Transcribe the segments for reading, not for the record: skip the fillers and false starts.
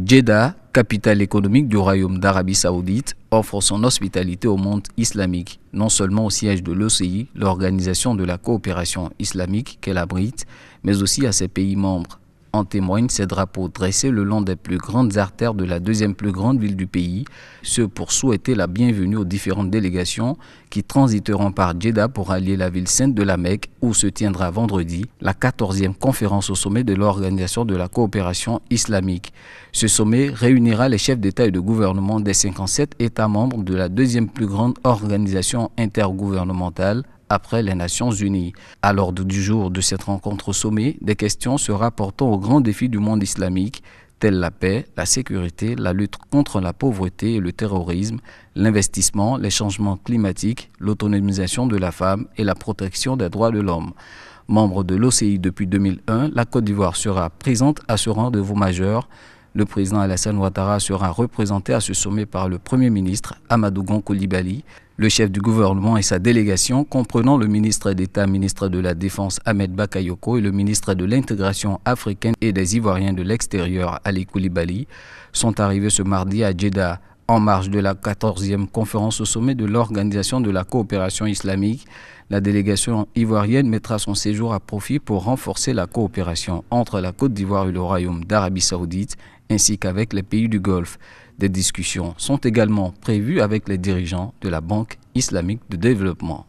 Jeddah, capitale économique du Royaume d'Arabie Saoudite, offre son hospitalité au monde islamique, non seulement au siège de l'OCI, l'Organisation de la coopération islamique qu'elle abrite, mais aussi à ses pays membres. En témoignent ces drapeaux dressés le long des plus grandes artères de la deuxième plus grande ville du pays, ce pour souhaiter la bienvenue aux différentes délégations qui transiteront par Jeddah pour allier la ville sainte de la Mecque où se tiendra vendredi la 14e conférence au sommet de l'Organisation de la coopération islamique. Ce sommet réunira les chefs d'État et de gouvernement des 57 États membres de la deuxième plus grande organisation intergouvernementale après les Nations Unies. À l'ordre du jour de cette rencontre au sommet, des questions se rapportant aux grands défis du monde islamique, tels la paix, la sécurité, la lutte contre la pauvreté et le terrorisme, l'investissement, les changements climatiques, l'autonomisation de la femme et la protection des droits de l'homme. Membre de l'OCI depuis 2001, la Côte d'Ivoire sera présente à ce rendez-vous majeur. Le président Alassane Ouattara sera représenté à ce sommet par le Premier ministre Amadou Gon Coulibaly, le chef du gouvernement et sa délégation, comprenant le ministre d'État, ministre de la Défense Ahmed Bakayoko et le ministre de l'Intégration africaine et des Ivoiriens de l'extérieur Ali Coulibaly, sont arrivés ce mardi à Jeddah en marge de la 14e conférence au sommet de l'Organisation de la coopération islamique. La délégation ivoirienne mettra son séjour à profit pour renforcer la coopération entre la Côte d'Ivoire et le Royaume d'Arabie Saoudite, ainsi qu'avec les pays du Golfe. Des discussions sont également prévues avec les dirigeants de la Banque islamique de développement.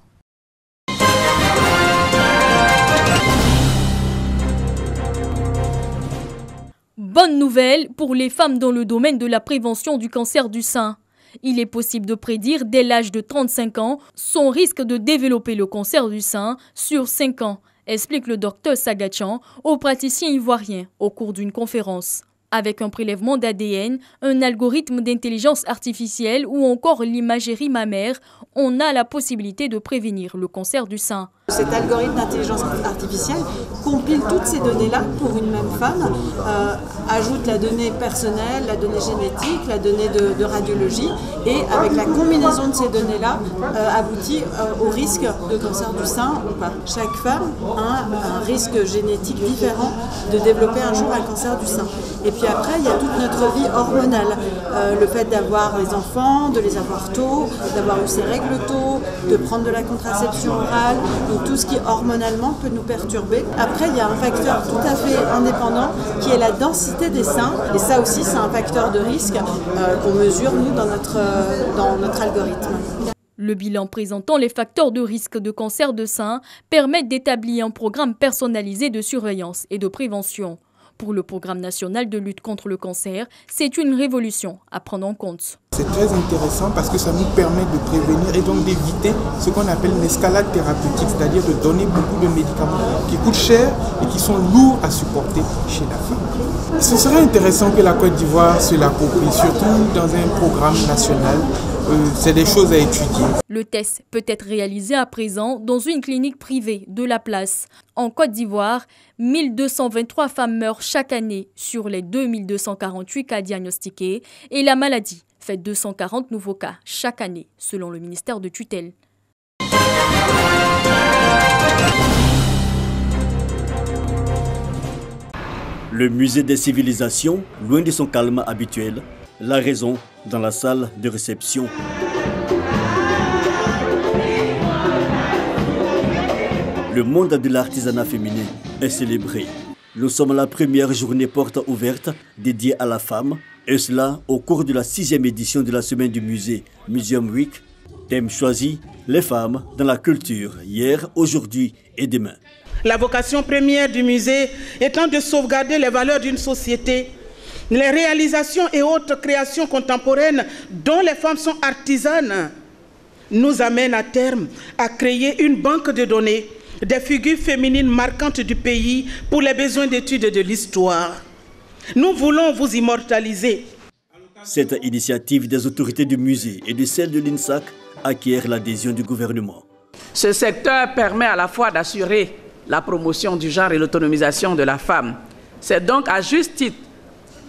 Bonne nouvelle pour les femmes dans le domaine de la prévention du cancer du sein. Il est possible de prédire dès l'âge de 35 ans son risque de développer le cancer du sein sur 5 ans, explique le docteur Sagachan aux praticiens ivoiriens au cours d'une conférence. Avec un prélèvement d'ADN, un algorithme d'intelligence artificielle ou encore l'imagerie mammaire, on a la possibilité de prévenir le cancer du sein. Cet algorithme d'intelligence artificielle compile toutes ces données-là pour une même femme, ajoute la donnée personnelle, la donnée génétique, la donnée de radiologie et avec la combinaison de ces données-là aboutit au risque de cancer du sein ou pas. Chaque femme a un risque génétique différent de développer un jour un cancer du sein. Et puis après, il y a toute notre vie hormonale. Le fait d'avoir les enfants, de les avoir tôt, d'avoir eu ses règles tôt, de prendre de la contraception orale. Donc tout ce qui hormonalement peut nous perturber. Après, il y a un facteur tout à fait indépendant qui est la densité des seins. Et ça aussi, c'est un facteur de risque qu'on mesure, nous, dans notre algorithme. Le bilan présentant les facteurs de risque de cancer de sein permet d'établir un programme personnalisé de surveillance et de prévention. Pour le programme national de lutte contre le cancer, c'est une révolution à prendre en compte. C'est très intéressant parce que ça nous permet de prévenir et donc d'éviter ce qu'on appelle une escalade thérapeutique, c'est-à-dire de donner beaucoup de médicaments qui coûtent cher et qui sont lourds à supporter chez la femme. Ce serait intéressant que la Côte d'Ivoire se l'approprie, surtout dans un programme national. C'est des choses à étudier. Le test peut être réalisé à présent dans une clinique privée de la place. En Côte d'Ivoire, 1223 femmes meurent chaque année sur les 2248 cas diagnostiqués et la maladie fait 240 nouveaux cas chaque année, selon le ministère de tutelle. Le musée des civilisations, loin de son calme habituel, la raison dans la salle de réception. Le monde de l'artisanat féminin est célébré. Nous sommes à la première journée porte ouverte dédiée à la femme, et cela au cours de la 6e édition de la semaine du musée Museum Week. Thème choisi, les femmes dans la culture, hier, aujourd'hui et demain. La vocation première du musée étant de sauvegarder les valeurs d'une société. Les réalisations et autres créations contemporaines dont les femmes sont artisanes nous amènent à terme à créer une banque de données des figures féminines marquantes du pays pour les besoins d'études de l'histoire. Nous voulons vous immortaliser. Cette initiative des autorités du musée et de celle de l'INSAC acquiert l'adhésion du gouvernement. Ce secteur permet à la fois d'assurer la promotion du genre et l'autonomisation de la femme. C'est donc à juste titre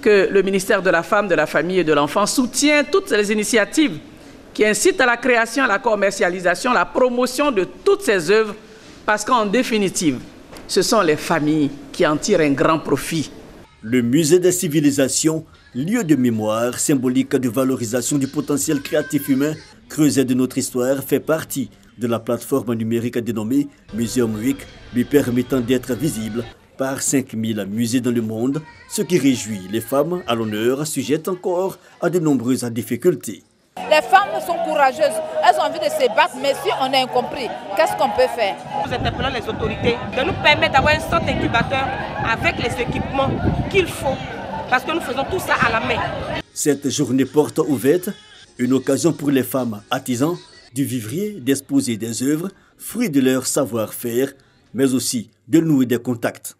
que le ministère de la Femme, de la Famille et de l'Enfant soutient toutes les initiatives qui incitent à la création, à la commercialisation, à la promotion de toutes ces œuvres, parce qu'en définitive, ce sont les familles qui en tirent un grand profit. Le musée des civilisations Lieu de mémoire, symbolique de valorisation du potentiel créatif humain, Creuset de notre histoire fait partie de la plateforme numérique dénommée Museum Week, lui permettant d'être visible par 5000 musées dans le monde, ce qui réjouit les femmes à l'honneur, sujettes encore à de nombreuses difficultés. Les femmes sont courageuses, elles ont envie de se battre, mais si on est incompris, qu'est-ce qu'on peut faire? Nous interpellons les autorités de nous permettre d'avoir un centre incubateur avec les équipements qu'il faut, parce que nous faisons tout ça à la main. Cette journée porte ouverte, une occasion pour les femmes artisans du vivrier d'exposer des œuvres, fruits de leur savoir-faire, mais aussi de nouer des contacts.